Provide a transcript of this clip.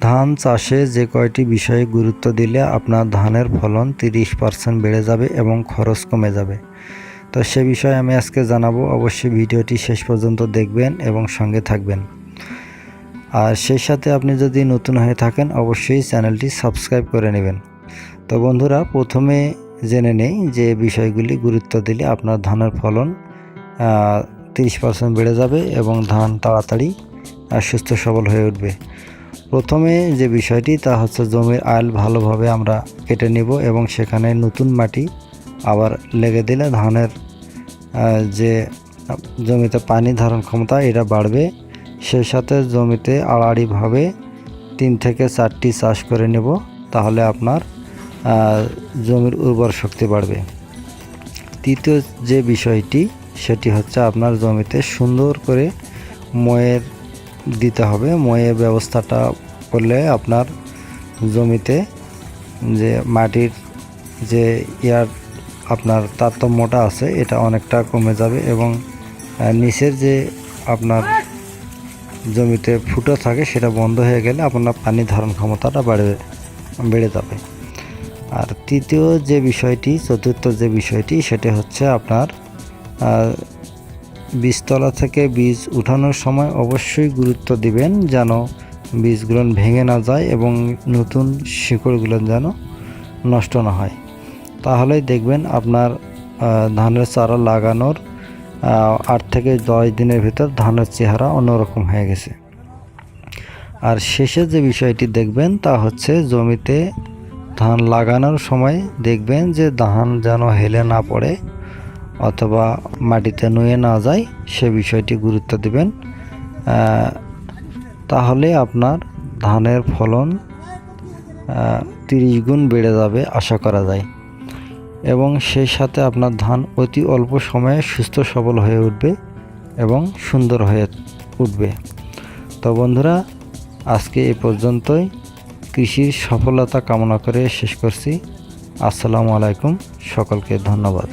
ধান চাষে যে কয়টি বিষয়ে গুরুত্ব দিলে আপনার ধানের ফলন 30% বেড়ে যাবে এবং খরচ কমে যাবে, তো সে বিষয়ে আমি আজকে জানাবো। অবশ্যই ভিডিওটি শেষ পর্যন্ত দেখবেন এবং সঙ্গে থাকবেন। আর সেই সাথে আপনি যদি নতুন হয়ে থাকেন অবশ্যই চ্যানেলটি সাবস্ক্রাইব করে নেবেন। তো বন্ধুরা, প্রথমে জেনে নেই যে বিষয়গুলি গুরুত্ব দিলে আপনার ধানের ফলন 30% বেড়ে যাবে এবং ধান তাড়াতাড়ি সুস্থ সবল হয়ে উঠবে। প্রথমে যে বিষয়টি তা হচ্ছে জমির আল ভালোভাবে আমরা কেটে নেব এবং সেখানে নতুন মাটি আবার লেগে দিলে ধানের যে জমিতে পানি ধারণ ক্ষমতা এটা বাড়বে। সেই সাথে জমিতে আড়াআড়িভাবে 3 থেকে 4টি চাষ করে নেব, তাহলে আপনার জমির উর্বর শক্তি বাড়বে। তৃতীয় যে বিষয়টি সেটি হচ্ছে আপনার জমিতে সুন্দর করে ময়ের দিতে হবে। ময়ের ব্যবস্থাটা করলে আপনার জমিতে যে মাটির যে আপনার তারতম্যটা আছে এটা অনেকটা কমে যাবে এবং নিচের যে আপনার জমিতে ফুটো থাকে সেটা বন্ধ হয়ে গেলে আপনার পানি ধারণ ক্ষমতাটা বেড়ে যাবে। আর চতুর্থ যে বিষয়টি সেটা হচ্ছে আপনার বীজতলা থেকে বীজ উঠানোর সময় অবশ্যই গুরুত্ব দিবেন যেন বীজগুলো ভেঙে না যায় এবং নতুন শিকড়গুলো যেন নষ্ট না হয়। তাহলেই দেখবেন আপনার ধানের চারা লাগানোর 8 থেকে 10 দিনের ভিতর ধানের চেহারা অন্যরকম হয়ে গেছে। আর শেষে যে বিষয়টি দেখবেন তা হচ্ছে জমিতে ধান লাগানোর সময় দেখবেন যে ধান যেন হেলে না পড়ে অথবা মাটিতে নুয়ে না যায়, সে বিষয়টি গুরুত্ব দিবেন। তাহলে আপনার ধানের ফলন 30 গুণ বেড়ে যাবে আশা করা যায় এবং সেই সাথে আপনার ধান অতি অল্প সময়ে সুস্থ সবল হয়ে উঠবে এবং সুন্দর হয়ে উঠবে। তো বন্ধুরা, আজকে এই পর্যন্তই। কৃষির সফলতা কামনা করে শেষ করছি। আসসালামু আলাইকুম, সকলকে ধন্যবাদ।